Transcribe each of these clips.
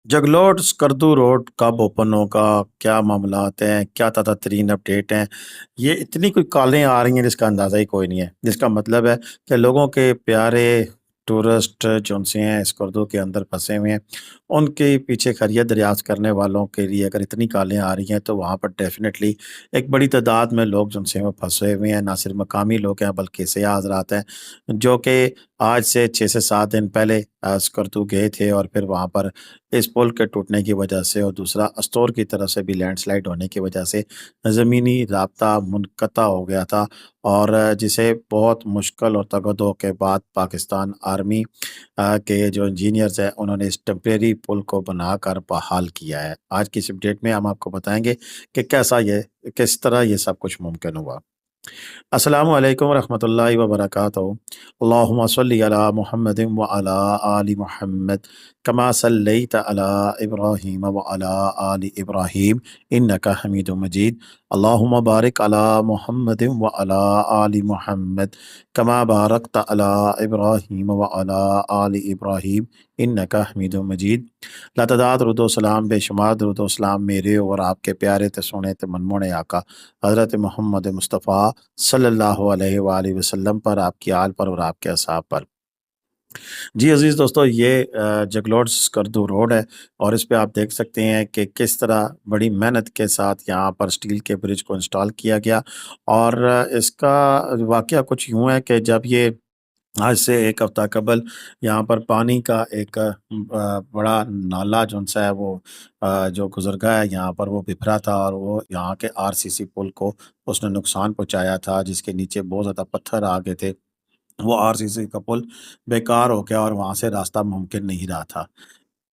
Jaglot Skardu road कब open होगा? क्या मामलात हैं? क्या ताज़ा तरीन अपडेट हैं? ये इतनी कोई कॉलें आ रही हैं जिसका अंदाज़ा ही कोई नहीं है। जिसका मतलब है कि लोगों के प्यारे टूरिस्ट जो हैं स्कर्दू के अंदर फँसे हुए हैं, उनके पीछे खैरियत दरियाफ़्त करने वालों के लिए अगर इतनी कॉलें आ रही हैं तो वहाँ पर डेफ़िनेटली एक बड़ी तादाद में लोग जो हैं वो फँसे हुए हैं। ना सिर्फ़ मकामी लोग हैं बल्कि सियाह हज़रात हैं, जो कि आज से 6 से 7 दिन पहले स्कर्दू गए थे और फिर वहाँ पर इस पुल के टूटने की वजह से और दूसरा अस्तोर की तरफ से भी लैंडस्लाइड होने की वजह से ज़मीनी राब्ता मुनक़ता हो गया था और जिसे बहुत मुश्किल और तगदो के बाद पाकिस्तान आर्मी के जो इंजीनियर्स हैं उन्होंने इस टेम्परेरी पुल को बनाकर बहाल किया है। आज की इस अपडेट में हम आपको बताएँगे कि किस तरह ये सब कुछ मुमकिन हुआ। अस्सलामु अलैकुम रहमतुल्लाहि व बरकातहू। अल्लाहुम्मा सल्लि अला मुहम्मदिन व अला आलि मुहम्मद कमा सल्लैत अला इब्राहीम व अला आलि इब्राहीम इन्नका हमीदुम मजीद। अल्लाहुम्मा बारिक अला मुहम्मदिन व अला आलि मुहम्मद कमा बारकत अला इब्राहीम व अला आलि इब्राहीम इन्नका हमीदुम मजीद। लातदाद रुदो सलाम बेशुमार रुदो सलाम मेरे और आपके प्यारे ते सोने ते मनमोने आका हज़रत मोहम्मद मुस्तफ़ा सल्लल्लाहु अलैहि वालैहि वसल्लम पर, आपकी आल पर और आपके असहाब पर। जी अज़ीज़ दोस्तों, ये जगलोट स्कर्दू रोड है और इस पे आप देख सकते हैं कि किस तरह बड़ी मेहनत के साथ यहाँ पर स्टील के ब्रिज को इंस्टॉल किया गया और इसका वाक़या कुछ यूँ है कि जब ये आज से 1 हफ़्ता कबल यहाँ पर पानी का एक बड़ा नाला जो-सा है वो जो गुज़रगा है यहाँ पर वो बिखरा था और वो यहाँ के आरसीसी पुल को उसने नुकसान पहुँचाया था, जिसके नीचे बहुत ज़्यादा पत्थर आ गए थे। वो आरसीसी का पुल बेकार हो गया और वहाँ से रास्ता मुमकिन नहीं रहा था।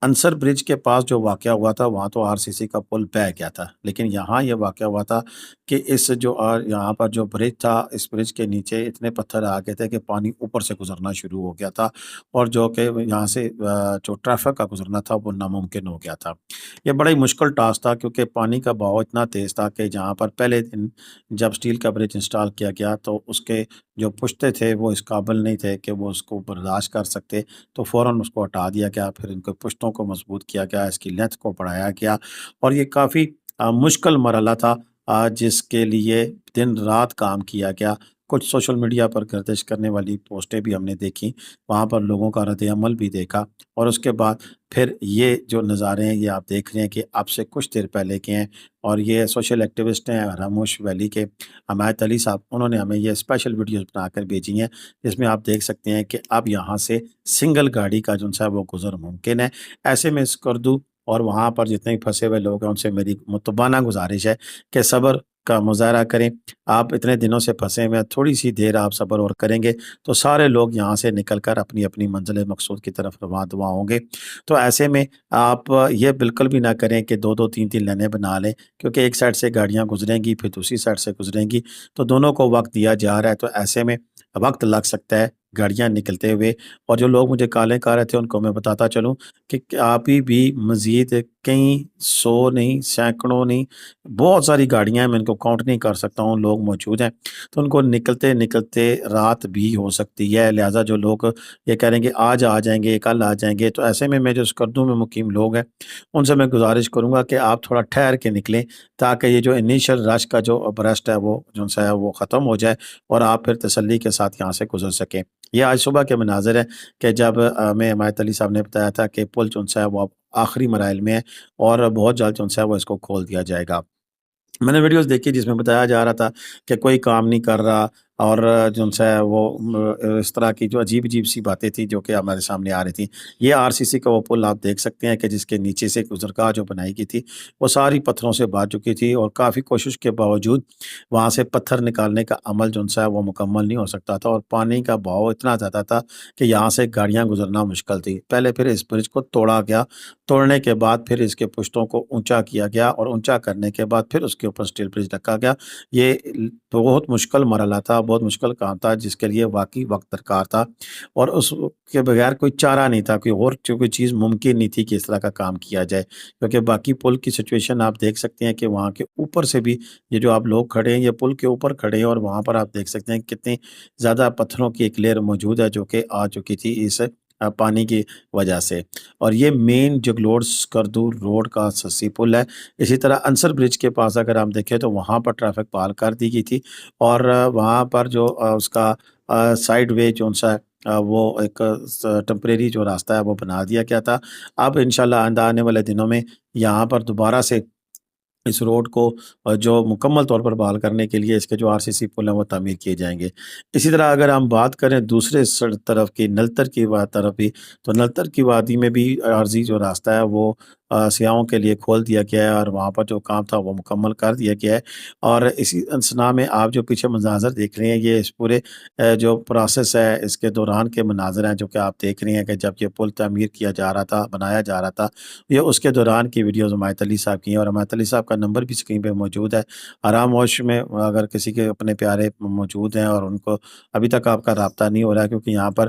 अंसर ब्रिज के पास जो वाक़या हुआ था, वहाँ तो आरसीसी का पुल बह गया था। लेकिन यहाँ ये वाक़या हुआ था कि इस जो यहाँ पर जो ब्रिज था, इस ब्रिज के नीचे इतने पत्थर आ गए थे कि पानी ऊपर से गुज़रना शुरू हो गया था और जो कि यहाँ से जो ट्रैफ़िक का गुज़रना था, वो नामुमकिन हो गया था। ये बड़ा ही मुश्किल टास्क था क्योंकि पानी का बहाव इतना तेज़ था कि जहाँ पर पहले दिन जब स्टील का ब्रिज इंस्टॉल किया गया, तो उसके जो पुश्ते थे, वो इस काबिल नहीं थे कि वो उसको बर्दाश्त कर सकते। तो फ़ौरन उसको हटा दिया गया, फिर इनके पुश्तों को मज़बूत किया गया, इसकी लेंथ को बढ़ाया गया और ये काफ़ी मुश्किल मरहला था जिसके लिए दिन-रात काम किया गया। कुछ सोशल मीडिया पर गर्दिश करने वाली पोस्टें भी हमने देखी, वहाँ पर लोगों का रद्द-ए-अमल भी देखा और उसके बाद फिर ये जो नज़ारे हैं, ये आप देख रहे हैं कि अब से कुछ देर पहले के हैं और ये सोशल एक्टिविस्ट हैं रामोश वैली के हमायत अली साहब, उन्होंने हमें ये स्पेशल वीडियोज़ बनाकर भेजी हैं, जिसमें आप देख सकते हैं कि अब यहाँ से सिंगल गाड़ी का जो है वो गुज़र मुमकिन है। ऐसे में स्कर्दू और वहाँ पर जितने भी फँसे हुए लोग हैं, उनसे मेरी मुतब्बाना गुज़ारिश है कि सब्र का मुज़ाहरा करें। आप इतने दिनों से फँसे हुए हैं, थोड़ी-सी देर आप सब्र और करेंगे, तो सारे लोग यहाँ से निकल कर अपनी-अपनी मंज़िल मकसूद की तरफ रवाना होंगे। तो ऐसे में आप ये बिल्कुल भी ना करें कि 2-2 3-3 लाइनें बना लें, क्योंकि एक साइड से गाड़ियाँ गुज़रेंगी, फिर दूसरी साइड से गुज़रेंगी, तो दोनों को वक़्त दिया जा रहा है, तो ऐसे में वक़्त लग सकता है गाड़ियाँ निकलते हुए। और जो लोग मुझे कॉलें कर रहे थे, उनको मैं बताता चलूँ कि अभी भी मज़ीद कई 100 नहीं, सैकड़ों नहीं, बहुत सारी गाड़ियाँ हैं, मैं इनको काउंट नहीं कर सकता हूँ, लोग मौजूद हैं। तो उनको निकलते-निकलते रात भी हो सकती है, लिहाज़ा जो लोग ये कह रहे हैं कि आज आ जाएँगे, कल आ जाएँगे, तो ऐसे में मैं जो स्कर्दू में मुकीम लोग हैं, उनसे मैं गुज़ारिश करूँगा कि आप थोड़ा ठहर के निकलें, ताकि ये जो इनिशियल रश का जो बरस्ट है, वो जो-सा है वो ख़त्म हो जाए और आप फिर तसल्ली के साथ यहाँ से गुज़र सकें। ये आज सुबह के मनाज़िर हैं कि जब हमें हिमायत अली साहब ने बताया था कि पुल जो-सा है वो अब आखिरी मराहिल में है और बहुत जल्द जो-सा है वो इसको खोल दिया जाएगा। मैंने वीडियोज़ देखी जिसमें बताया जा रहा था कि कोई काम नहीं कर रहा और जो-सा है वो इस तरह की जो अजीब-अजीब सी बातें थी जो कि हमारे सामने आ रही थी। ये आरसीसी का वो पुल आप देख सकते हैं कि जिसके नीचे से गुज़रगाह जो बनाई गई थी, वो सारी पत्थरों से भर चुकी थी और काफ़ी कोशिश के बावजूद वहाँ से पत्थर निकालने का अमल जो-सा है वो मुकम्मल नहीं हो सकता था और पानी का बहाव इतना ज़्यादा था कि यहाँ से गाड़ियाँ गुज़रना मुश्किल थी। पहले फिर इस ब्रिज को तोड़ा गया, तोड़ने के बाद फिर इसके पुश्तों को ऊँचा किया गया और ऊँचा करने के बाद फिर उसके ऊपर स्टील ब्रिज रखा गया। ये बहुत मुश्किल मरहला था, बहुत मुश्किल काम था जिसके लिए वाक़ई वक़्त दरकार था और उसके बगैर कोई चारा नहीं था, कोई और जो कोई चीज़ मुमकिन नहीं थी कि इस तरह का काम किया जाए। क्योंकि बाकी पुल की सिचुएशन आप देख सकते हैं कि वहाँ के ऊपर से भी ये जो आप लोग खड़े हैं, ये पुल के ऊपर खड़े हैं और वहाँ पर आप देख सकते हैं कितनी ज़्यादा पत्थरों की एक लेयर मौजूद है जो कि आ चुकी थी इस پانی کی وجہ سے۔ اور یہ مین جگلوڑ سکردو روڈ کا سسی پل ہے۔ اسی طرح انصر برج کے پاس اگر ہم دیکھیں تو وہاں پر ٹریفک بحال کر دی گئی تھی، اور وہاں پر جو اس کا سائڈ وے جو سا ہے وہ ایک ٹمپریری جو راستہ ہے وہ بنا دیا گیا تھا۔ اب انشاءاللہ آئندہ آنے والے دنوں میں یہاں پر دوبارہ سے اس روڈ کو جو مکمل طور پر بحال کرنے کے لیے اس کے جو آر سی سی پل ہیں وہ تعمیر کیے جائیں گے۔ اسی طرح اگر ہم بات کریں دوسرے طرف کی نلتر کی طرف بھی، تو نلتر کی وادی میں بھی عارضی جو راستہ ہے وہ سیاحوں کے لیے کھول دیا گیا ہے، اور وہاں پر جو کام تھا وہ مکمل کر دیا گیا ہے۔ اور اسی اسنا میں آپ جو پیچھے مناظر دیکھ رہے ہیں، یہ اس پورے جو پروسیس ہے اس کے دوران کے مناظر ہیں جو کہ آپ دیکھ رہے ہیں کہ جب یہ پل تعمیر کیا جا رہا تھا، بنایا جا رہا تھا، یہ اس کے دوران کی ویڈیوز حمایت علی صاحب کی ہیں، اور حمایت علی صاحب کا نمبر بھی اسکرین پہ موجود ہے۔ آرام ہوش میں اگر کسی کے اپنے پیارے موجود ہیں اور ان کو ابھی تک آپ کا رابطہ نہیں ہو رہا ہے، کیونکہ یہاں پر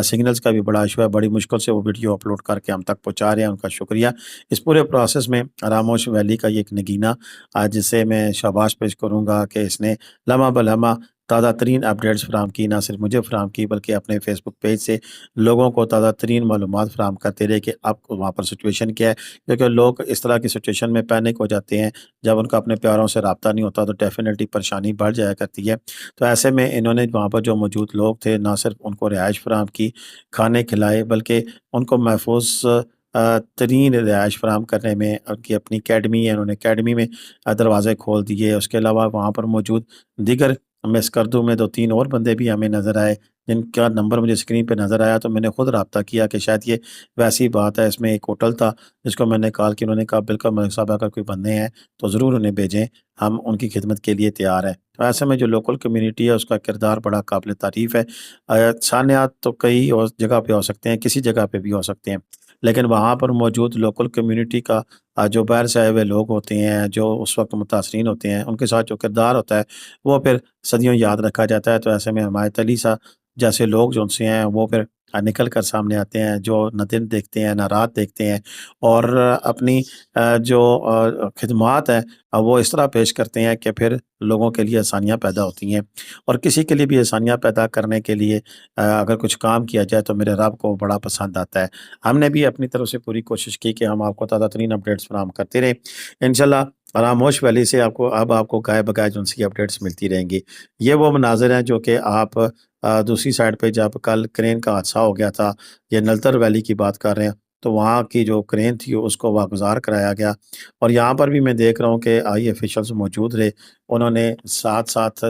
سگنلز کا بھی بڑا ایشو ہے، بڑی مشکل سے وہ ویڈیو اپلوڈ کر کے ہم تک پہنچا رہے ہیں، ان کا شکریہ۔ اس پورے پروسیس میں آراموش ویلی کا یہ ایک نگینہ جسے میں شاباش پیش کروں گا کہ اس نے لمحہ بلمحہ تازہ ترین اپڈیٹس فراہم کی، نہ صرف مجھے فراہم کی بلکہ اپنے فیس بک پیج سے لوگوں کو تازہ ترین معلومات فراہم کرتے رہے کہ اب وہاں پر سچویشن کیا ہے، کیونکہ لوگ اس طرح کی سچویشن میں پینک ہو جاتے ہیں جب ان کا اپنے پیاروں سے رابطہ نہیں ہوتا، تو ڈیفینیٹلی پریشانی بڑھ جایا کرتی ہے۔ تو ایسے میں انہوں نے وہاں پر جو موجود لوگ تھے نہ صرف ان کو رہائش فراہم کی، کھانے کھلائے، بلکہ ان کو محفوظ ترین رہائش فراہم کرنے میں ان کی اپنی اکیڈمی ہے، انہوں نے اکیڈمی میں دروازے کھول دیے۔ اس کے علاوہ وہاں پر موجود دیگر مس کردو میں 2-3 اور بندے بھی ہمیں نظر آئے جن کا نمبر مجھے اسکرین پہ نظر آیا، تو میں نے خود رابطہ کیا کہ شاید یہ ویسی بات ہے۔ اس میں ایک ہوٹل تھا جس کو میں نے کال کی، انہوں نے کہا بالکل ملک صاحب اگر کوئی بندے ہیں تو ضرور انہیں بھیجیں، ہم ان کی خدمت کے لیے تیار ہیں۔ تو ایسے میں جو لوکل کمیونٹی ہے اس کا کردار بڑا قابل تعریف ہے۔ سانحات تو کئی اور جگہ پہ ہو سکتے ہیں، کسی جگہ پہ بھی ہو سکتے ہیں، لیکن وہاں پر موجود لوکل کمیونٹی کا جو باہر سے آئے ہوئے لوگ ہوتے ہیں جو اس وقت متاثرین ہوتے ہیں، ان کے ساتھ جو کردار ہوتا ہے وہ پھر صدیوں یاد رکھا جاتا ہے۔ تو ایسے میں حمایت علی صاحب جیسے لوگ جو ان سے ہیں وہ پھر نکل کر سامنے آتے ہیں، جو نہ دن دیکھتے ہیں نہ رات دیکھتے ہیں، اور اپنی جو خدمات ہیں وہ اس طرح پیش کرتے ہیں کہ پھر لوگوں کے لیے آسانیاں پیدا ہوتی ہیں۔ اور کسی کے لیے بھی آسانیاں پیدا کرنے کے لیے اگر کچھ کام کیا جائے تو میرے رب کو بڑا پسند آتا ہے۔ ہم نے بھی اپنی طرف سے پوری کوشش کی کہ ہم آپ کو تازہ ترین اپڈیٹس فراہم کرتے رہیں۔ انشاءاللہ آراموش ویلی سے اب آپ کو گائے بگائے جو سی اپڈیٹس ملتی رہیں گی۔ یہ وہ مناظر ہیں جو کہ آپ دوسری سائڈ پہ جب کل کرین کا حادثہ ہو گیا تھا، یہ نلتر ویلی کی بات کر رہے ہیں، تو وہاں کی جو کرین تھی اس کو واگزار کرایا گیا، اور یہاں پر بھی میں دیکھ رہا ہوں کہ آئی ایفیشلز موجود رہے، انہوں نے ساتھ ساتھ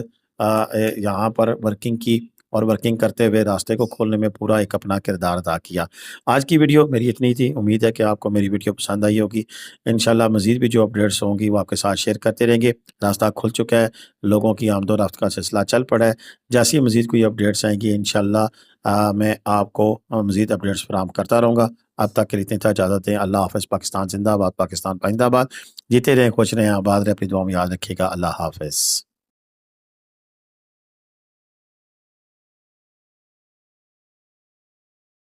یہاں پر ورکنگ کی، اور ورکنگ کرتے ہوئے راستے کو کھولنے میں پورا ایک اپنا کردار ادا کیا۔ آج کی ویڈیو میری اتنی تھی، امید ہے کہ آپ کو میری ویڈیو پسند آئی ہوگی۔ انشاءاللہ مزید بھی جو اپڈیٹس ہوں گی وہ آپ کے ساتھ شیئر کرتے رہیں گے۔ راستہ کھل چکا ہے، لوگوں کی آمد و رفت کا سلسلہ چل پڑا ہے۔ جیسی مزید کوئی اپڈیٹس آئیں گی انشاءاللہ میں آپ کو مزید اپڈیٹس فراہم کرتا رہوں گا۔ اب تک کے لیے اتنی اجازت دیں۔ اللہ حافظ۔ پاکستان زندہ باد، پاکستان پائندہ باد۔ جیتے رہیں، خوش رہیں، آباد رہیں، اپنی دعا میں یاد رکھیے گا۔ اللہ حافظ۔